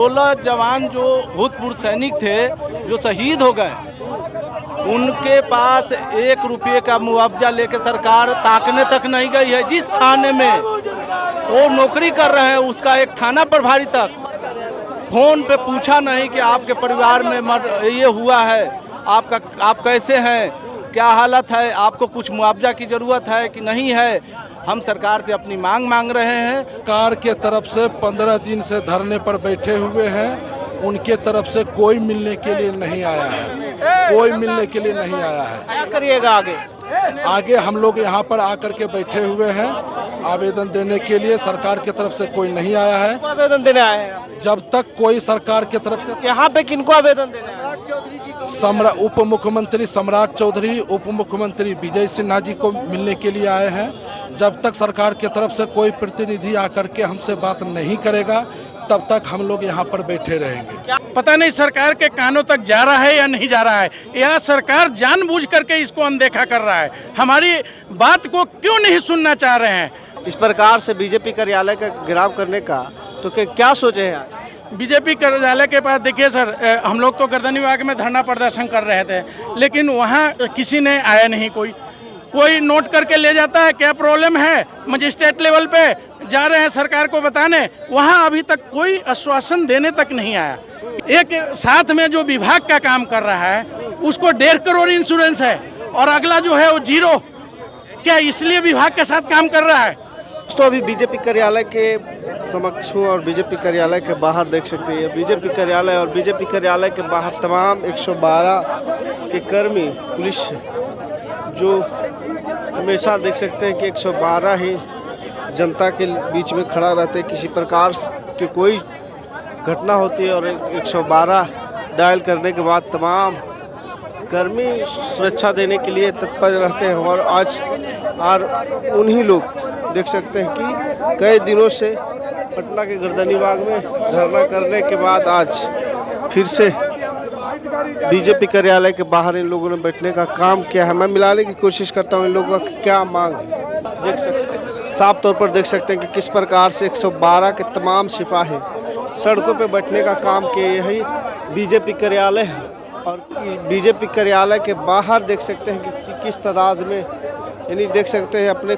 16 जवान जो भूतपूर्व सैनिक थे जो शहीद हो गए, उनके पास 1 रुपये का मुआवजा लेके सरकार ताकने तक नहीं गई है। जिस थाने में वो नौकरी कर रहे हैं उसका एक थाना प्रभारी तक फोन पे पूछा नहीं कि आपके परिवार में ये हुआ है, आप कैसे हैं, क्या हालत है, आपको कुछ मुआवजा की ज़रूरत है कि नहीं है। हम सरकार से अपनी मांग रहे हैं। सरकार के तरफ से 15 दिन से धरने पर बैठे हुए हैं, उनके तरफ से कोई मिलने के लिए नहीं आया है, कोई मिलने के लिए नहीं आया है। क्या करिएगा आगे हम लोग यहाँ पर आकर के बैठे हुए हैं आवेदन देने के लिए। सरकार की तरफ से कोई नहीं आया है। आवेदन देने आए हैं? जब तक कोई सरकार की तरफ से यहाँ पे किनको आवेदन देने आए? उप मुख्यमंत्री सम्राट चौधरी, उप मुख्यमंत्री विजय सिन्हा जी को मिलने के लिए आए हैं। जब तक सरकार की तरफ से कोई प्रतिनिधि आकर के हमसे बात नहीं करेगा तब तक हम लोग यहाँ पर बैठे रहेंगे। पता नहीं सरकार के कानों तक जा रहा है या नहीं जा रहा है, या सरकार जानबूझ करके इसको अनदेखा कर रहा है। हमारी बात को क्यों नहीं सुनना चाह रहे हैं? इस प्रकार से बीजेपी कार्यालय का घेराव करने का तो क्या सोचे हैं आज? बीजेपी कार्यालय के पास देखिए सर, हम लोग तो गर्दनी बाग में धरना प्रदर्शन कर रहे थे, लेकिन वहाँ किसी ने आया नहीं। कोई नोट करके ले जाता है क्या प्रॉब्लम है, मजिस्ट्रेट लेवल पे जा रहे हैं सरकार को बताने, वहाँ अभी तक कोई आश्वासन देने तक नहीं आया। एक साथ में जो विभाग का काम कर रहा है उसको 1.5 करोड़ इंश्योरेंस है और अगला जो है वो 0। क्या इसलिए विभाग के साथ काम कर रहा है? तो अभी बीजेपी कार्यालय के समक्ष हूँ और बीजेपी कार्यालय के बाहर देख सकते हैं बीजेपी कार्यालय, और बीजेपी कार्यालय के बाहर तमाम 112 के कर्मी पुलिस जो हमेशा देख सकते हैं कि 112 ही जनता के बीच में खड़ा रहते हैं। किसी प्रकार की कोई घटना होती है और 112 डायल करने के बाद तमाम कर्मी सुरक्षा देने के लिए तत्पर रहते हैं। और आज उन्हीं लोग देख सकते हैं कि कई दिनों से पटना के गर्दनी बाग में धरना करने के बाद आज फिर से बीजेपी कार्यालय के बाहर इन लोगों ने बैठने का काम किया है। मैं मिलाने की कोशिश करता हूँ इन लोगों का क्या मांग है। देख सकते हैं, साफ तौर पर देख सकते हैं कि किस प्रकार से 112 के तमाम सिपाही सड़कों पे बैठने का काम किए। यही बीजेपी कार्यालय है और बीजेपी कार्यालय के बाहर देख सकते हैं कि किस तादाद में, यानी देख सकते हैं अपने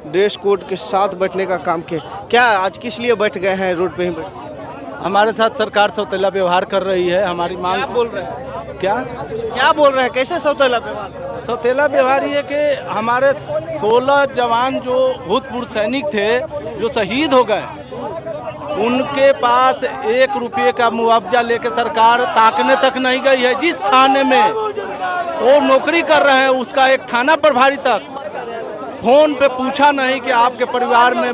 ड्रेस कोड के साथ बैठने का काम किया। क्या आज किस लिए बैठ गए हैं रोड पे ही बैठ? हमारे साथ सरकार सौतेला व्यवहार कर रही है। हमारी मांग बोल रहे हैं? क्या बोल रहे हैं? कैसे सौतेला व्यवहार? सौतेला व्यवहार ये कि हमारे 16 जवान जो भूतपूर्व सैनिक थे जो शहीद हो गए, उनके पास 1 रुपये का मुआवजा लेके सरकार ताकने तक नहीं गई है। जिस थाने में वो नौकरी कर रहे हैं उसका एक थाना प्रभारी तक फोन पे पूछा नहीं कि आपके परिवार में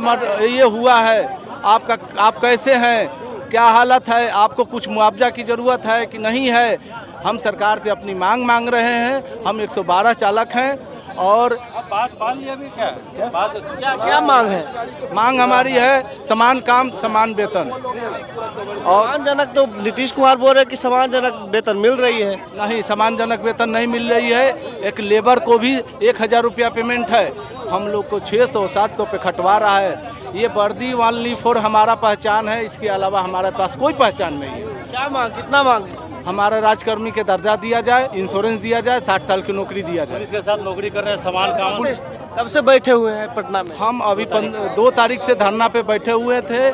ये हुआ है, आप कैसे हैं, क्या हालत है, आपको कुछ मुआवजा की ज़रूरत है कि नहीं है। हम सरकार से अपनी मांग रहे हैं। हम 112 चालक हैं और क्या मांग है? मांग हमारी है समान काम समान वेतन। और सम्मानजनक तो नीतीश कुमार बोल रहे हैं कि सम्मानजनक वेतन मिल रही है। नहीं, सम्मानजनक वेतन नहीं मिल रही है। एक लेबर को भी 1000 रुपया पेमेंट है, हम लोग को 600-700 पे खटवा रहा है। ये वर्दी ओनली फॉर हमारा पहचान है, इसके अलावा हमारे पास कोई पहचान नहीं है। क्या मांग, कितना मांग? हमारा राजकर्मी के दर्जा दिया जाए, इंश्योरेंस दिया जाए, 60 साल की नौकरी दिया जाए। इसके साथ नौकरी कर रहे हैं, समान काम। कब से बैठे हुए हैं पटना में? हम अभी 2 तारीख से धरना पे बैठे हुए थे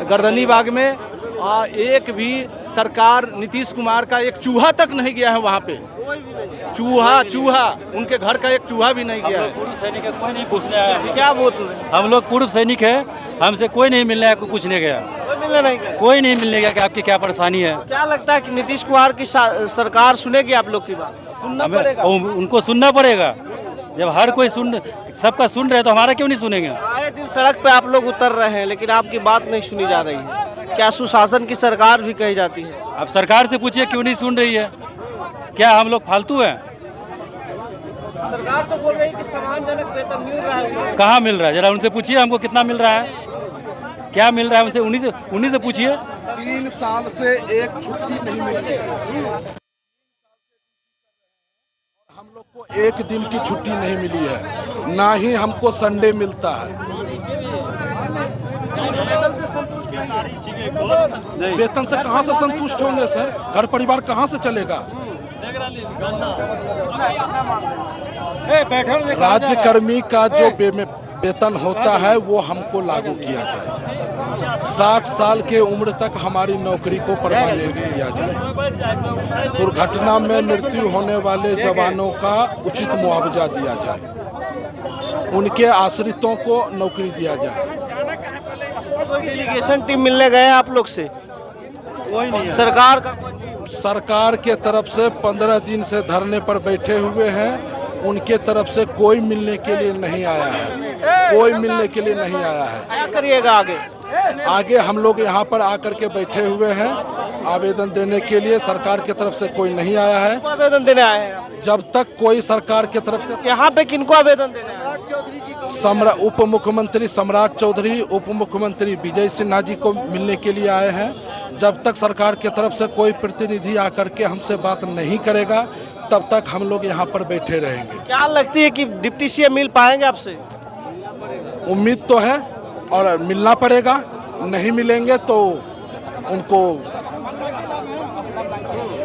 गर्दनी बाग में, और एक भी सरकार नीतीश कुमार का एक चूहा तक नहीं गया है वहाँ पे। चूहा उनके घर का एक चूहा भी नहीं गया है। पूर्व सैनिक है, कोई नहीं पूछने आया। क्या बोल रहे हैं? हम लोग पूर्व सैनिक है, हमसे कोई नहीं मिलने आया, कोई पूछने गया। कोई नहीं मिलने गया कि आपकी क्या परेशानी है। क्या लगता है कि नीतीश कुमार की सरकार सुनेगी आप लोग की बात? सुनना पड़ेगा। उनको सुनना पड़ेगा। जब हर कोई सबका सुन रहे तो हमारा क्यों नहीं सुनेंगे? आए दिन सड़क पे आप लोग उतर रहे हैं लेकिन आपकी बात नहीं सुनी जा रही है। क्या सुशासन की सरकार भी कही जाती है? अब सरकार से पूछिए क्यों नहीं सुन रही है। क्या हम लोग फालतू हैं? सरकार तो बोल रही है कि सम्मानजनक वेतन मिल रहा है। कहाँ मिल रहा है? जरा उनसे पूछिए हमको कितना मिल रहा है, क्या मिल रहा है उनसे, उन्हीं से पूछिए। 3 साल से एक छुट्टी नहीं मिली है। हम लोग को एक दिन की छुट्टी नहीं मिली है, ना ही हमको संडे मिलता है। वेतन से कहाँ से संतुष्ट होंगे सर? घर परिवार कहाँ से चलेगा? राज्य कर्मी का जो वेतन होता है वो हमको लागू किया जाए। 60 साल के उम्र तक हमारी नौकरी को परमानेंट किया जाए। दुर्घटना में मृत्यु होने वाले जवानों का उचित मुआवजा दिया जाए। उनके आश्रितों को नौकरी दिया जाए। डेलीगेशन टीम मिलने गए आप लोग से? कोई नहीं। सरकार के तरफ से 15 दिन से धरने पर बैठे हुए हैं। उनके तरफ से कोई मिलने के लिए नहीं आया है। कोई मिलने के लिए नहीं आया है। क्या करिएगा आगे? आगे हम लोग यहाँ पर आकर के बैठे हुए हैं आवेदन देने के लिए। सरकार की तरफ से कोई नहीं आया है। आवेदन देने आए हैं? जब तक कोई सरकार की तरफ से यहाँ पे किनको आवेदन देने आए? उप मुख्यमंत्री सम्राट चौधरी, उप मुख्यमंत्री विजय सिन्हा जी को मिलने के लिए आए हैं। जब तक सरकार की तरफ से कोई प्रतिनिधि आकर के हमसे बात नहीं करेगा तब तक हम लोग यहाँ पर बैठे रहेंगे। क्या लगती है कि डिप्टी सीएम मिल पाएंगे आपसे? उम्मीद तो है और मिलना पड़ेगा। नहीं मिलेंगे तो उनको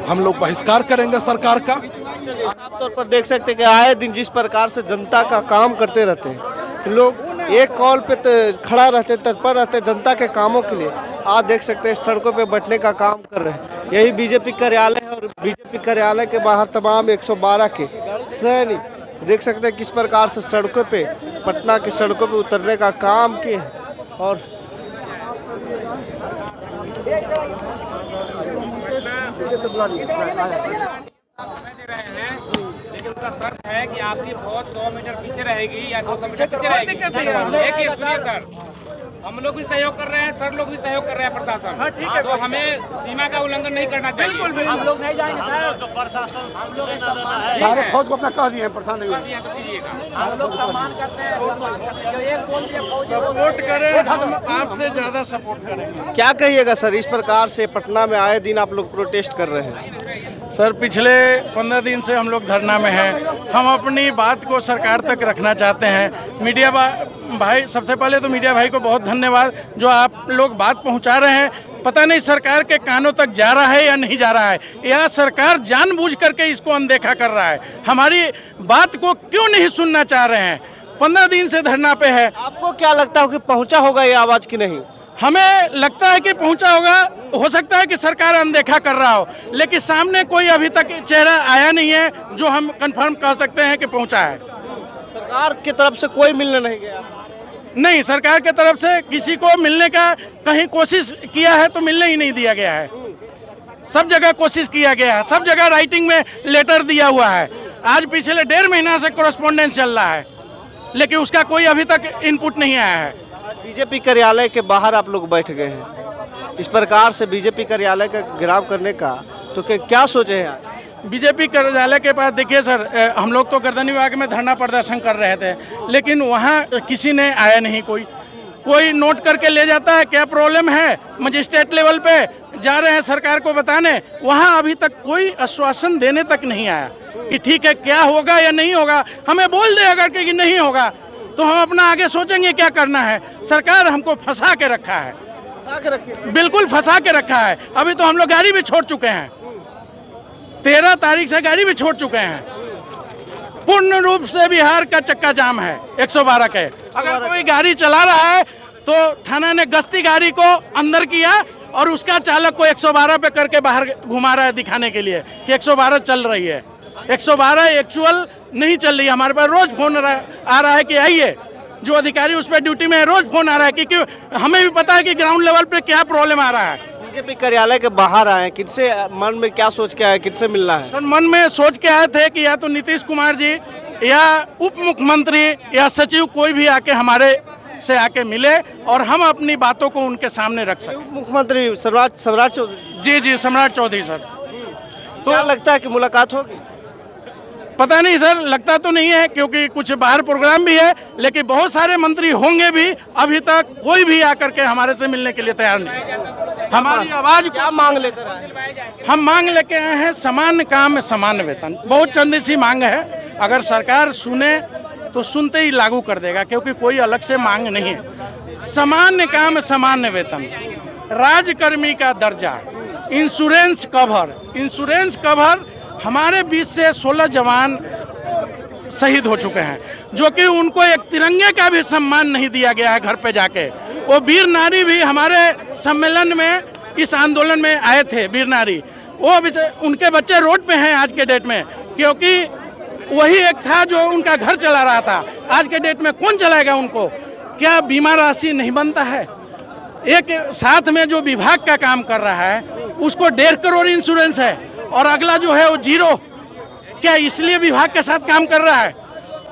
हम लोग बहिष्कार करेंगे सरकार का। साफ तौर पर देख सकते हैं कि आए दिन जिस प्रकार से जनता का काम करते रहते हैं लोग, एक कॉल पे खड़ा रहते, तत्पर रहते जनता के कामों के लिए। आज देख सकते हैं सड़कों पे बैठने का काम कर रहे हैं। यही बीजेपी कार्यालय है और बीजेपी कार्यालय के बाहर तमाम 112 के सैनिक देख सकते हैं किस प्रकार से सड़कों पे, पटना की सड़कों पे उतरने का काम किए हैं। और लेकिन उसका शर्त है कि आपकी फौज 100 मीटर पीछे रहेगी या 200 मीटर पीछे रहेगी। देखिए सुनिए सर, हम लोग भी सहयोग कर रहे हैं, सर लोग भी सहयोग कर रहे हैं, प्रशासन। तो हमें सीमा का उल्लंघन नहीं करना चाहिए। हम लोग नहीं जाएंगे सर, प्रशासन सारे फौज को अपना कह दिए हैं, प्रशासन नहीं दिए तो कीजिएगा। हम लोग सम्मान करते हैं, सपोर्ट करें, हम आपसे ज्यादा सपोर्ट करेंगे। क्या कहिएगा सर, इस प्रकार से पटना में आए दिन आप लोग प्रोटेस्ट कर रहे हैं? सर पिछले 15 दिन से हम लोग धरना में हैं। हम अपनी बात को सरकार तक रखना चाहते हैं। मीडिया भाई, सबसे पहले तो मीडिया भाई को बहुत धन्यवाद जो आप लोग बात पहुंचा रहे हैं। पता नहीं सरकार के कानों तक जा रहा है या नहीं जा रहा है, या सरकार जानबूझ करके इसको अनदेखा कर रहा है। हमारी बात को क्यों नहीं सुनना चाह रहे हैं? 15 दिन से धरना पे है। आपको क्या लगता है कि पहुंचा होगा ये आवाज की नहीं? हमें लगता है कि पहुंचा होगा। हो सकता है कि सरकार अनदेखा कर रहा हो, लेकिन सामने कोई अभी तक चेहरा आया नहीं है जो हम कंफर्म कह सकते हैं कि पहुंचा है। सरकार की तरफ से कोई मिलने नहीं गया? नहीं, सरकार की तरफ से किसी को मिलने का कहीं कोशिश किया है तो मिलने ही नहीं दिया गया है। सब जगह कोशिश किया गया है, सब जगह राइटिंग में लेटर दिया हुआ है। आज पिछले 1.5 महीना से कोरेस्पोंडेंस चल रहा है, लेकिन उसका कोई अभी तक इनपुट नहीं आया है। बीजेपी कार्यालय के बाहर आप लोग बैठ गए हैं, इस प्रकार से बीजेपी कार्यालय का घेराव करने का, तो क्या सोचे हैं? बीजेपी कार्यालय के पास देखिए सर, हम लोग तो गर्दनी विभाग में धरना प्रदर्शन कर रहे थे, लेकिन वहाँ किसी ने आया नहीं। कोई नोट करके ले जाता है क्या प्रॉब्लम है, मजिस्ट्रेट लेवल पे जा रहे हैं सरकार को बताने, वहाँ अभी तक कोई आश्वासन देने तक नहीं आया कि ठीक है क्या होगा या नहीं होगा। हमें बोल दे अगर कि नहीं होगा तो हम अपना आगे सोचेंगे क्या करना है। सरकार हमको फंसा के रखा है, बिल्कुल फंसा के रखा है। अभी तो हम लोग गाड़ी भी छोड़ चुके हैं, 13 तारीख से गाड़ी भी छोड़ चुके हैं। पूर्ण रूप से बिहार का चक्का जाम है 112 के। अगर कोई गाड़ी चला रहा है तो थाना ने गश्ती गाड़ी को अंदर किया और उसका चालक को 112 पे करके बाहर घुमा रहा है दिखाने के लिए कि 112 चल रही है। 112 एक्चुअल नहीं चल रही है। हमारे पास रोज फोन आ रहा है कि आइए, जो अधिकारी उस पर ड्यूटी में है रोज फोन आ रहा है, क्योंकि हमें भी पता है कि ग्राउंड लेवल पे क्या प्रॉब्लम आ रहा है। बीजेपी कार्यालय के बाहर आए, किनसे मन में क्या सोच के आए, किनसे मिलना है? सर मन में सोच के आए थे कि या तो नीतीश कुमार जी या उप मुख्यमंत्री या सचिव कोई भी आके हमारे से आके मिले और हम अपनी बातों को उनके सामने रख सकें। उप मुख्यमंत्री सम्राट चौधरी? जी, सम्राट चौधरी सर। तो क्या लगता है कि मुलाकात होगी? पता नहीं सर, लगता तो नहीं है क्योंकि कुछ बाहर प्रोग्राम भी है, लेकिन बहुत सारे मंत्री होंगे भी। अभी तक कोई भी आकर के हमारे से मिलने के लिए तैयार नहीं। हमारी आवाज क्या मांग लेकर आए? हम मांग लेके आए हैं समान काम समान वेतन। बहुत चंदी सी मांग है, अगर सरकार सुने तो सुनते ही लागू कर देगा, क्योंकि कोई अलग से मांग नहीं है। समान काम समान वेतन, राजकर्मी का दर्जा, इंश्योरेंस कवर हमारे 20 से 16 जवान शहीद हो चुके हैं, जो कि उनको एक तिरंगे का भी सम्मान नहीं दिया गया है घर पे जाके। वो वीर नारी भी हमारे सम्मेलन में, इस आंदोलन में आए थे, वीर नारी, वो उनके बच्चे रोड पे हैं आज के डेट में, क्योंकि वही एक था जो उनका घर चला रहा था। आज के डेट में कौन चलाएगा उनको? क्या बीमा राशि नहीं बनता है? एक साथ में जो विभाग का काम कर रहा है उसको 1.5 करोड़ इंश्योरेंस है और अगला जो है वो 0। क्या इसलिए विभाग के साथ काम कर रहा है?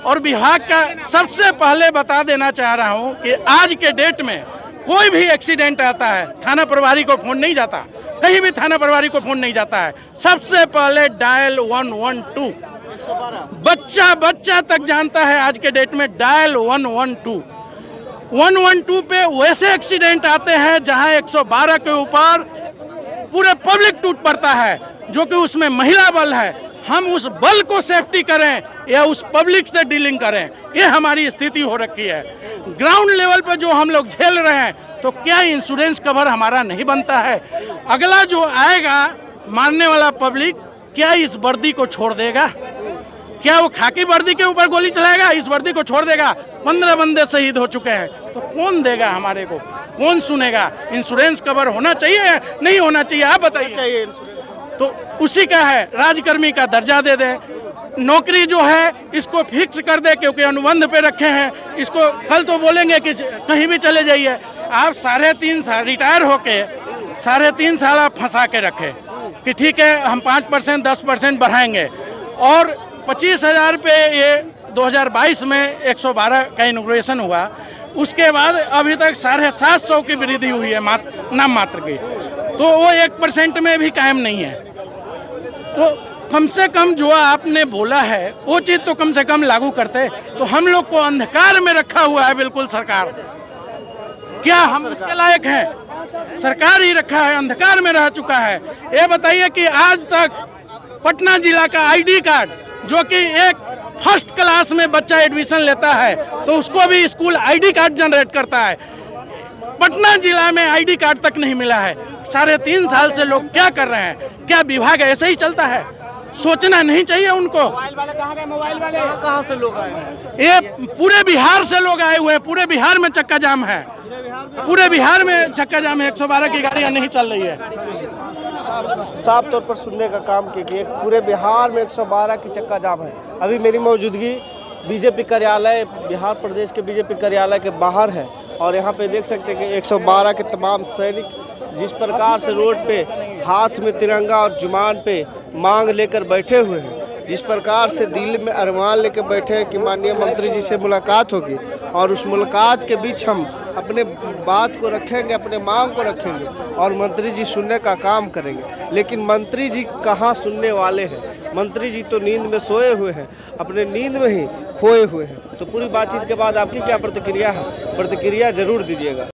और विभाग का सबसे पहले बता देना चाह रहा हूँ कि आज के डेट में कोई भी एक्सीडेंट आता है, थाना प्रभारी को फोन नहीं जाता, कहीं भी थाना प्रभारी को फोन नहीं जाता है। सबसे पहले डायल 112, बच्चा तक जानता है आज के डेट में डायल 112। 112 पे वैसे एक्सीडेंट आते हैं जहां 112 के ऊपर पूरे पब्लिक टूट पड़ता है, जो कि उसमें महिला बल है। हम उस बल को सेफ्टी करें या उस पब्लिक से डीलिंग करें, ये हमारी स्थिति हो रखी है। ग्राउंड लेवल पर जो हम लोग झेल रहे हैं, तो क्या इंश्योरेंस कवर हमारा नहीं बनता है? अगला जो आएगा मारने वाला पब्लिक, क्या इस वर्दी को छोड़ देगा? क्या वो खाकी वर्दी के ऊपर गोली चलाएगा? इस वर्दी को छोड़ देगा? 15 बंदे शहीद हो चुके हैं, तो कौन देगा हमारे को? कौन सुनेगा? इंश्योरेंस कवर होना चाहिए, नहीं होना चाहिए, आप बताइए। तो उसी का है, राजकर्मी का दर्जा दे दे, नौकरी जो है इसको फिक्स कर दे, क्योंकि अनुबंध पे रखे हैं इसको। कल तो बोलेंगे कि कहीं भी चले जाइए। आप 3.5 साल रिटायर होके 3.5 साल आप फंसा के रखे कि ठीक है हम 5% 10% बढ़ाएंगे, और 25,000 पे ये 2022 में 112 का इनॉग्रेशन हुआ। उसके बाद अभी तक 750 की वृद्धि हुई है नाम मात्र की, तो वो 1% में भी कायम नहीं है। तो कम से कम जो आपने बोला है वो चीज़ तो कम से कम लागू करते। तो हम लोग को अंधकार में रखा हुआ है बिल्कुल सरकार। क्या हम उसके लायक हैं? सरकार ही रखा है, अंधकार में रह चुका है। ये बताइए कि आज तक पटना जिला का ID कार्ड, जो कि एक फर्स्ट क्लास में बच्चा एडमिशन लेता है तो उसको भी स्कूल ID कार्ड जनरेट करता है, पटना जिला में ID कार्ड तक नहीं मिला है। 3.5 साल से लोग क्या कर रहे हैं? क्या विभाग ऐसे ही चलता है? सोचना नहीं चाहिए उनको? मोबाइल वाले कहाँ गए? मोबाइल वाले कहाँ से लोग आए हैं? ये पूरे बिहार से लोग आए हुए हैं, पूरे बिहार में चक्का जाम है, पूरे बिहार में चक्का जाम है, 112 की गाड़ियाँ नहीं चल रही है। साफ तौर पर सुनने का काम किया कि पूरे बिहार में 112 की चक्का जाम है। अभी मेरी मौजूदगी बीजेपी कार्यालय, बिहार प्रदेश के बीजेपी कार्यालय के बाहर है, और यहाँ पे देख सकते हैं कि 112 के तमाम सैनिक जिस प्रकार से रोड पे हाथ में तिरंगा और जुबान पे मांग लेकर बैठे हुए हैं, जिस प्रकार से दिल में अरमान लेकर बैठे हैं कि माननीय मंत्री जी से मुलाकात होगी, और उस मुलाकात के बीच हम अपने बात को रखेंगे, अपने मांग को रखेंगे, और मंत्री जी सुनने का काम करेंगे। लेकिन मंत्री जी कहाँ सुनने वाले हैं? मंत्री जी तो नींद में सोए हुए हैं, अपने नींद में ही खोए हुए हैं। तो पूरी बातचीत के बाद आपकी क्या प्रतिक्रिया है? प्रतिक्रिया जरूर दीजिएगा।